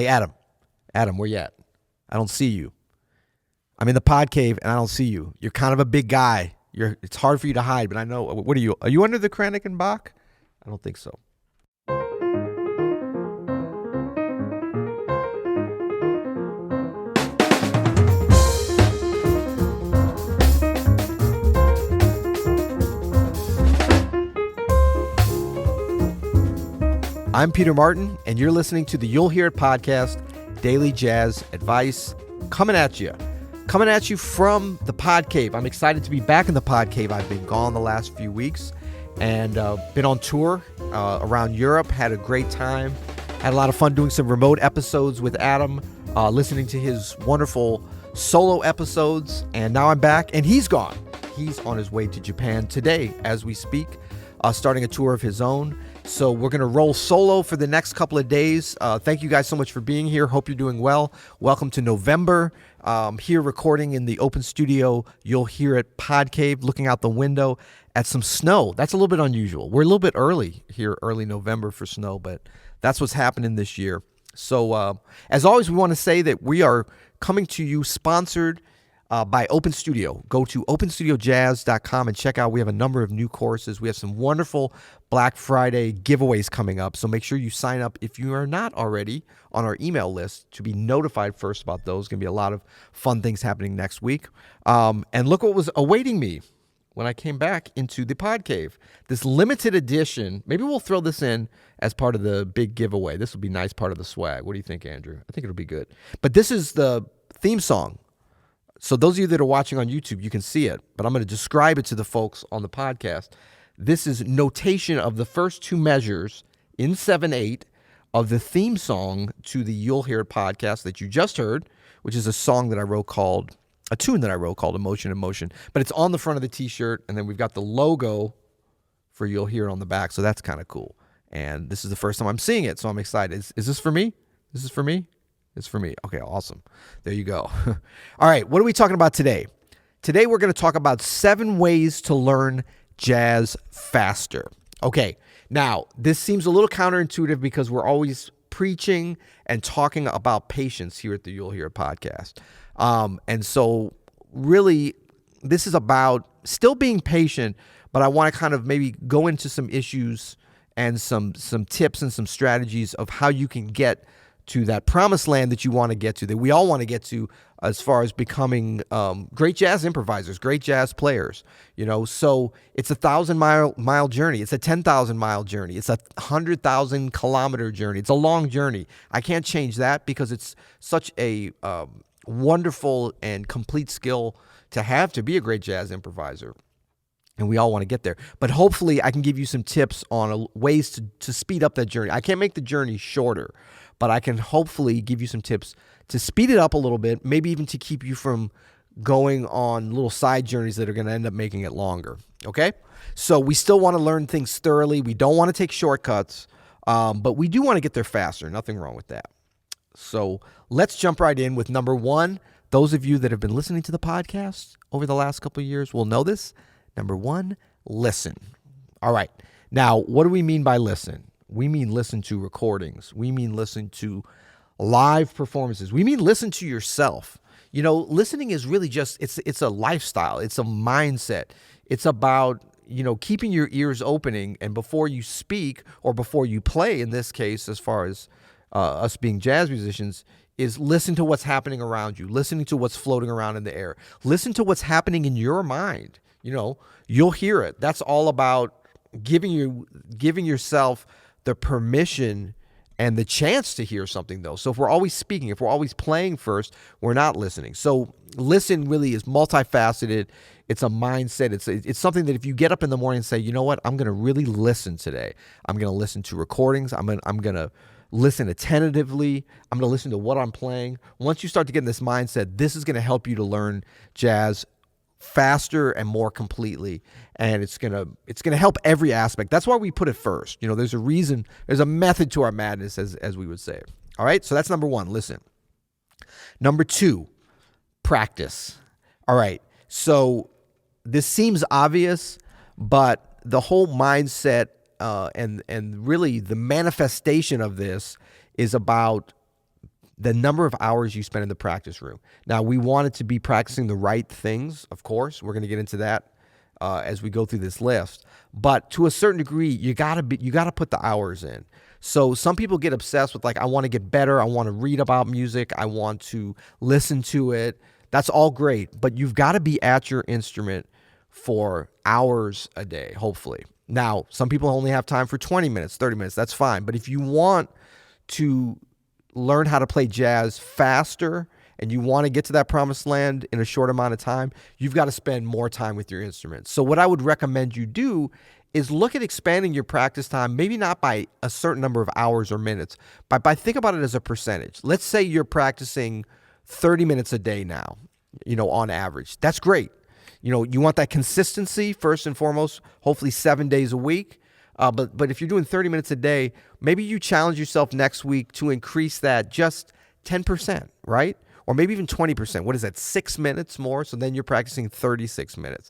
Hey, Adam. Adam, where you at? I don't see you. I'm in the pod cave and I don't see you. You're kind of a big guy. It's hard for you to hide, but I know. What are you? Are you under the Kraniken Bach? I don't think so. I'm Peter Martin, and you're listening to the You'll Hear It podcast, daily jazz advice, coming at you from the pod cave. I'm excited to be back in the pod cave. I've been gone the last few weeks and been on tour around Europe, had a great time, had a lot of fun doing some remote episodes with Adam, listening to his wonderful solo episodes, and now I'm back, and he's gone. He's on his way to Japan today as we speak, starting a tour of his own. So we're going to roll solo for the next couple of days. Thank you guys so much for being here. Hope you're doing well. Welcome to November. Here recording in the open studio, You'll Hear It pod cave, looking out the window at some snow. That's a little bit unusual. We're a little bit early here, early November for snow, but that's what's happening this year. So as always, we want to say that we are coming to you sponsored by Open Studio. Go to openstudiojazz.com and check out. We have a number of new courses. We have some wonderful Black Friday giveaways coming up. So make sure you sign up if you are not already on our email list to be notified first about those. Going to be a lot of fun things happening next week. And look what was awaiting me when I came back into the pod cave. This limited edition, maybe we'll throw this in as part of the big giveaway. This will be a nice part of the swag. What do you think, Andrew? I think it'll be good. But this is the theme song. So those of you that are watching on YouTube, you can see it, but I'm going to describe it to the folks on the podcast. This is notation of the first two measures in 7/8 of the theme song to the You'll Hear It podcast that you just heard, which is a tune that I wrote called Emotion in Motion. But it's on the front of the t-shirt, and then we've got the logo for You'll Hear It on the back, so that's kind of cool. And this is the first time I'm seeing it, so I'm excited. Is this for me? This is for me? It's for me. Okay, awesome. There you go. All right, what are we talking about today? Today we're going to talk about 7 ways to learn jazz faster. Okay, now this seems a little counterintuitive because we're always preaching and talking about patience here at the You'll Hear It podcast. And so really this is about still being patient, but I want to kind of maybe go into some issues and some tips and some strategies of how you can get to that promised land that you want to get to, that we all want to get to, as far as becoming great jazz improvisers, great jazz players. So it's a 1,000-mile journey. It's a 10,000-mile journey. It's a 100,000-kilometer journey. It's a long journey. I can't change that because it's such a wonderful and complete skill to have to be a great jazz improviser. And we all want to get there. But hopefully I can give you some tips on ways to speed up that journey. I can't make the journey shorter, but I can hopefully give you some tips to speed it up a little bit, maybe even to keep you from going on little side journeys that are going to end up making it longer, okay? So we still want to learn things thoroughly. We don't want to take shortcuts, but we do want to get there faster. Nothing wrong with that. So let's jump right in with number 1. Those of you that have been listening to the podcast over the last couple of years will know this. Number 1, listen. All right. Now, what do we mean by listen? We mean listen to recordings. We mean listen to live performances. We mean listen to yourself. Listening is really just, it's a lifestyle. It's a mindset. It's about, keeping your ears opening, and before you speak or before you play, in this case, as far as us being jazz musicians, is listen to what's happening around you, listening to what's floating around in the air. Listen to what's happening in your mind. You'll hear it. That's all about giving yourself the permission and the chance to hear something, though. So if we're always speaking, if we're always playing first, we're not listening. So listen really is multifaceted. It's a mindset. It's something that if you get up in the morning and say, you know what, I'm going to really listen today. I'm going to listen to recordings. I'm going to listen attentively. I'm going to listen to what I'm playing. Once you start to get in this mindset, this is going to help you to learn jazz faster and more completely, and it's gonna help every aspect. That's why we put it first. There's a reason, there's a method to our madness, as we would say. All right, so that's number 1, listen. Number 2, practice. All right, so this seems obvious, but the whole mindset and really the manifestation of this is about the number of hours you spend in the practice room. Now, we want it to be practicing the right things, of course. We're going to get into that as we go through this list. But to a certain degree, you gotta put the hours in. So some people get obsessed with, like, I want to get better. I want to read about music. I want to listen to it. That's all great. But you've got to be at your instrument for hours a day, hopefully. Now, some people only have time for 20 minutes, 30 minutes. That's fine. But if you want to learn how to play jazz faster and you want to get to that promised land in a short amount of time, you've got to spend more time with your instruments. So what I would recommend you do is look at expanding your practice time, maybe not by a certain number of hours or minutes, but think about it as a percentage. Let's say you're practicing 30 minutes a day now, on average. That's great. You want that consistency first and foremost, hopefully 7 days a week. But if you're doing 30 minutes a day, maybe you challenge yourself next week to increase that just 10%, right? Or maybe even 20%. What is that, 6 minutes more? So then you're practicing 36 minutes.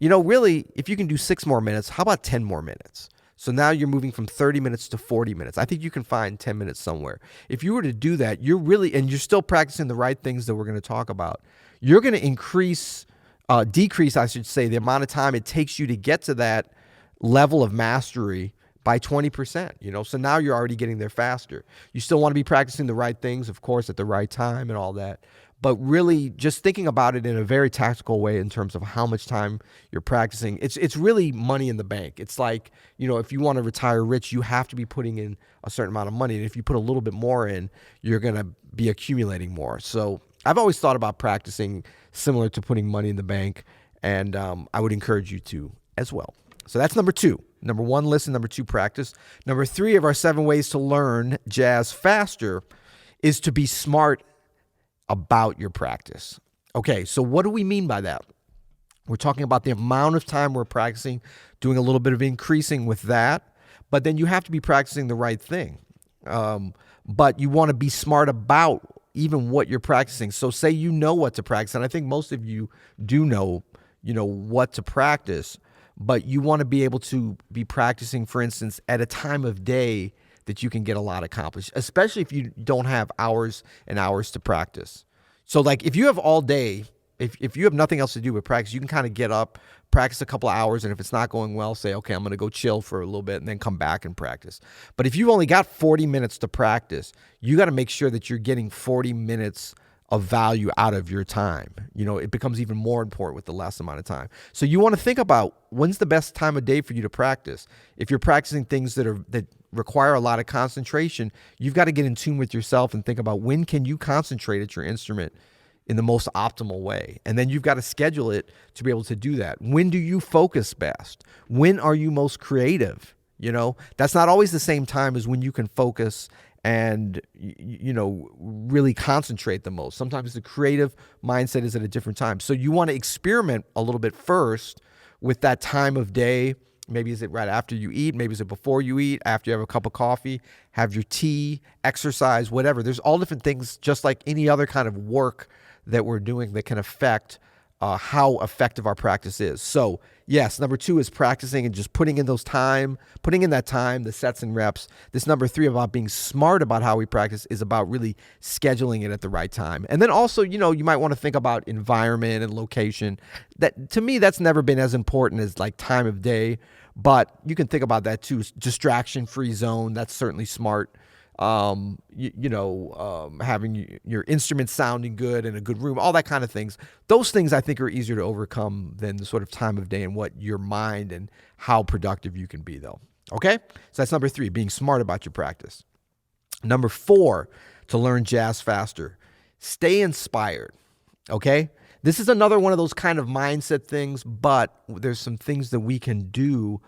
Really, if you can do 6 more minutes, how about 10 more minutes? So now you're moving from 30 minutes to 40 minutes. I think you can find 10 minutes somewhere. If you were to do that, and you're still practicing the right things that we're going to talk about, you're going to decrease, I should say, the amount of time it takes you to get to that level of mastery by 20%, so now you're already getting there faster. You still want to be practicing the right things, of course, at the right time and all that, but really just thinking about it in a very tactical way in terms of how much time you're practicing. It's really money in the bank. It's like, if you want to retire rich, you have to be putting in a certain amount of money, and if you put a little bit more in, you're going to be accumulating more. So I've always thought about practicing similar to putting money in the bank, and I would encourage you to as well. So that's number 2. Number 1, listen. Number 2, practice. Number 3 of our 7 ways to learn jazz faster is to be smart about your practice. Okay, so what do we mean by that? We're talking about the amount of time we're practicing, doing a little bit of increasing with that, but then you have to be practicing the right thing. But you want to be smart about even what you're practicing. So say you know what to practice, and I think most of you do know, what to practice, but you want to be able to be practicing, for instance, at a time of day that you can get a lot accomplished, especially if you don't have hours and hours to practice. So like if you have all day, if you have nothing else to do but practice, you can kind of get up, practice a couple of hours, and if it's not going well, say, okay, I'm going to go chill for a little bit and then come back and practice. But if you've only got 40 minutes to practice, you got to make sure that you're getting 40 minutes of value out of your time. It becomes even more important with the less amount of time. So you want to think about when's the best time of day for you to practice. If you're practicing things that require a lot of concentration, you've got to get in tune with yourself and think about when can you concentrate at your instrument in the most optimal way. And then you've got to schedule it to be able to do that. When do you focus best? When are you most creative? That's not always the same time as when you can focus and, really concentrate the most. Sometimes the creative mindset is at a different time. So you want to experiment a little bit first with that time of day. Maybe is it right after you eat? Maybe is it before you eat, after you have a cup of coffee, have your tea, exercise, whatever. There's all different things, just like any other kind of work that we're doing that can affect how effective our practice is. So yes, number 2 is practicing and just putting in that time, the sets and reps. This number 3 about being smart about how we practice is about really scheduling it at the right time. And then also, you might want to think about environment and location. That, to me, that's never been as important as like time of day, but you can think about that too. Distraction-free zone, that's certainly smart. Having your instruments sounding good in a good room, all that kind of things. Those things I think are easier to overcome than the sort of time of day and what your mind and how productive you can be, though. Okay? So that's number 3, being smart about your practice. Number 4, to learn jazz faster, stay inspired. Okay? This is another one of those kind of mindset things, but there's some things that we can do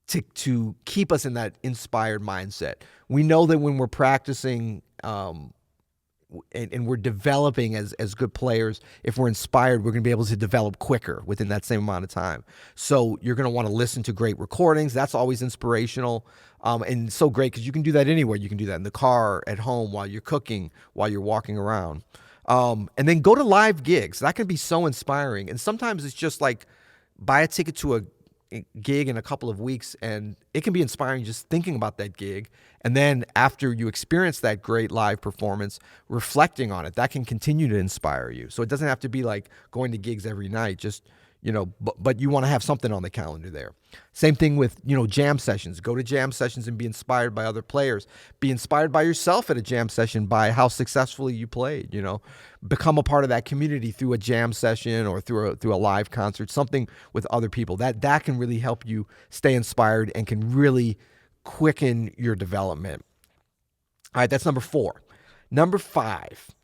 to keep us in that inspired mindset. We know that when we're practicing and we're developing as good players, if we're inspired, we're going to be able to develop quicker within that same amount of time. So you're going to want to listen to great recordings. That's always inspirational and so great because you can do that anywhere. You can do that in the car, at home, while you're cooking, while you're walking around. And then go to live gigs. That can be so inspiring. And sometimes it's just like buy a ticket to a gig in a couple of weeks, and it can be inspiring just thinking about that gig. And then after you experience that great live performance, reflecting on it, that can continue to inspire you. So it doesn't have to be like going to gigs every night, just, but you want to have something on the calendar there. Same thing with, jam sessions. Go to jam sessions and be inspired by other players. Be inspired by yourself at a jam session by how successfully you played, Become a part of that community through a jam session or through a live concert, something with other people. That can really help you stay inspired and can really quicken your development. All right, that's number 4. Number 5,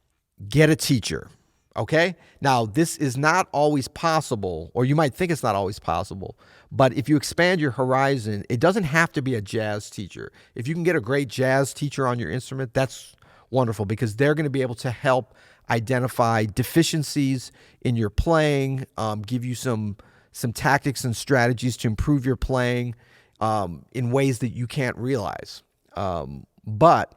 get a teacher. Okay? Now, this is not always possible, or you might think it's not always possible, but if you expand your horizon, it doesn't have to be a jazz teacher. If you can get a great jazz teacher on your instrument, that's wonderful, because they're going to be able to help identify deficiencies in your playing, give you some tactics and strategies to improve your playing in ways that you can't realize. But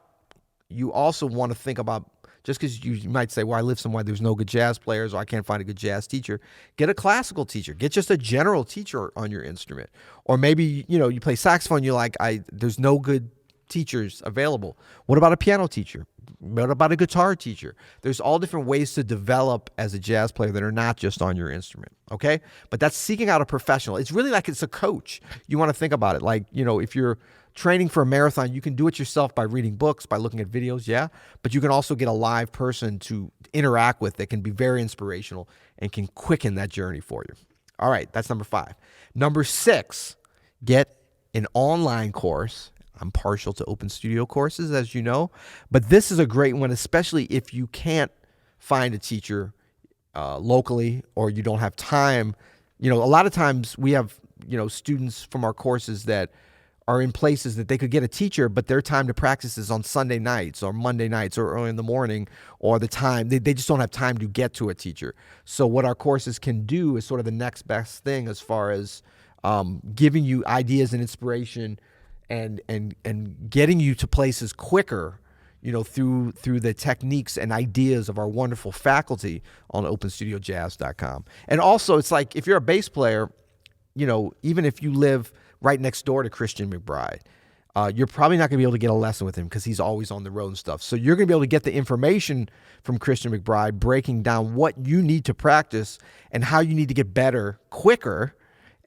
you also want to think about, just because you might say, well, I live somewhere there's no good jazz players, or I can't find a good jazz teacher, get a classical teacher. Get just a general teacher on your instrument. Or maybe, you play saxophone, you're like, there's no good teachers available. What about a piano teacher? What about a guitar teacher? There's all different ways to develop as a jazz player that are not just on your instrument, okay? But that's seeking out a professional. It's really like it's a coach. You want to think about it. Like, if you're training for a marathon, you can do it yourself by reading books, by looking at videos, yeah? But you can also get a live person to interact with that can be very inspirational and can quicken that journey for you. All right, that's number 5. Number 6, get an online course. I'm partial to open studio courses, as you know, but this is a great one, especially if you can't find a teacher locally, or you don't have time. A lot of times we have, students from our courses that are in places that they could get a teacher, but their time to practice is on Sunday nights or Monday nights or early in the morning, or the time they just don't have time to get to a teacher. So what our courses can do is sort of the next best thing as far as giving you ideas and inspiration and getting you to places quicker, through the techniques and ideas of our wonderful faculty on openstudiojazz.com. And also, it's like if you're a bass player, even if you live right next door to Christian McBride, you're probably not going to be able to get a lesson with him because he's always on the road and stuff. So you're going to be able to get the information from Christian McBride, breaking down what you need to practice and how you need to get better quicker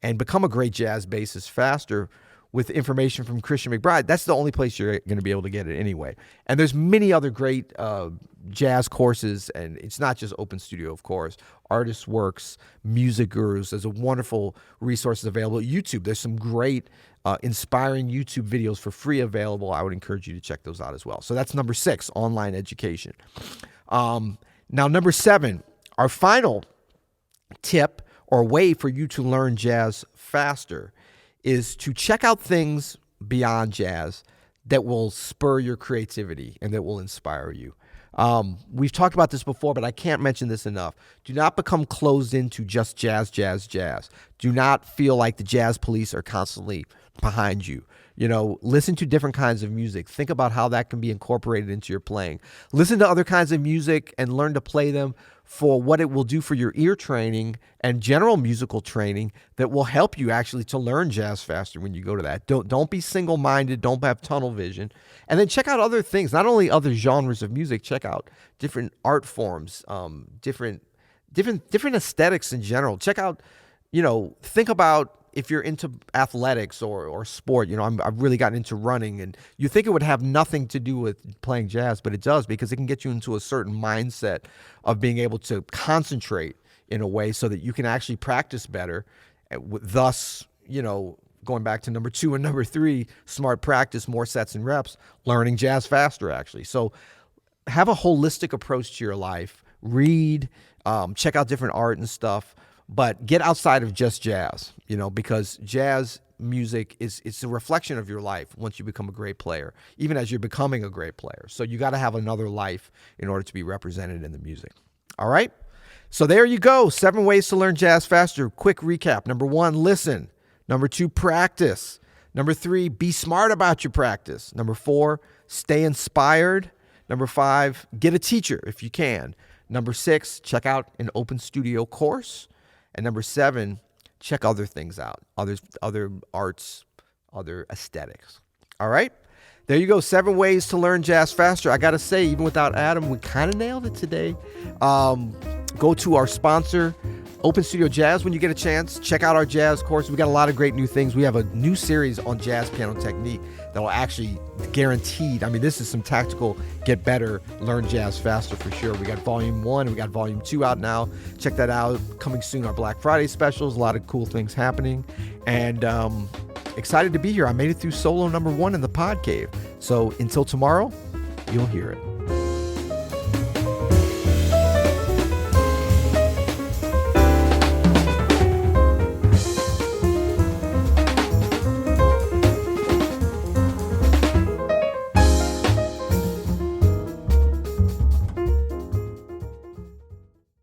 and become a great jazz bassist faster with information from Christian McBride. That's the only place you're going to be able to get it anyway. And there's many other great jazz courses, and it's not just Open Studio, of course. Artist Works, Music Gurus. There's a wonderful resources available. YouTube, there's some great inspiring YouTube videos for free available. I would encourage you to check those out as well. So that's number 6, online education. Now, number 7, our final tip or way for you to learn jazz faster is to check out things beyond jazz that will spur your creativity and that will inspire you. We've talked about this before, but I can't mention this enough. Do not become closed into just jazz, jazz, jazz. Do not feel like the jazz police are constantly behind you. Listen to different kinds of music. Think about how that can be incorporated into your playing. Listen to other kinds of music and learn to play them for what it will do for your ear training and general musical training that will help you actually to learn jazz faster when you go to that. Don't be single-minded. Don't have tunnel vision. And then check out other things, not only other genres of music. Check out different art forms, different aesthetics in general. Check out, think about if you're into athletics or sport. I've really gotten into running, and you think it would have nothing to do with playing jazz, but it does, because it can get you into a certain mindset of being able to concentrate in a way so that you can actually practice better. Thus, going back to number 2 and number 3, smart practice, more sets and reps, learning jazz faster, actually. So have a holistic approach to your life. Read, check out different art and stuff. But get outside of just jazz, because jazz music it's a reflection of your life once you become a great player, even as you're becoming a great player. So you got to have another life in order to be represented in the music. All right? So there you go. 7 ways to learn jazz faster. Quick recap. Number 1, listen. Number 2, practice. Number 3, be smart about your practice. Number 4, stay inspired. Number 5, get a teacher if you can. Number 6, check out an Open Studio course. And number 7, check other things out, other arts, other aesthetics. All right? There you go. 7 ways to learn jazz faster. I got to say, even without Adam, we kind of nailed it today. Go to our sponsor, Open Studio Jazz, when you get a chance. Check out our jazz course. We got a lot of great new things. We have a new series on jazz piano technique that will actually guaranteed. I mean, this is some tactical get better, learn jazz faster for sure. We got volume 1, we got volume 2 out now. Check that out. Coming soon, our Black Friday specials. A lot of cool things happening. And excited to be here. I made it through solo number 1 in the Pod Cave. So until tomorrow, you'll hear it.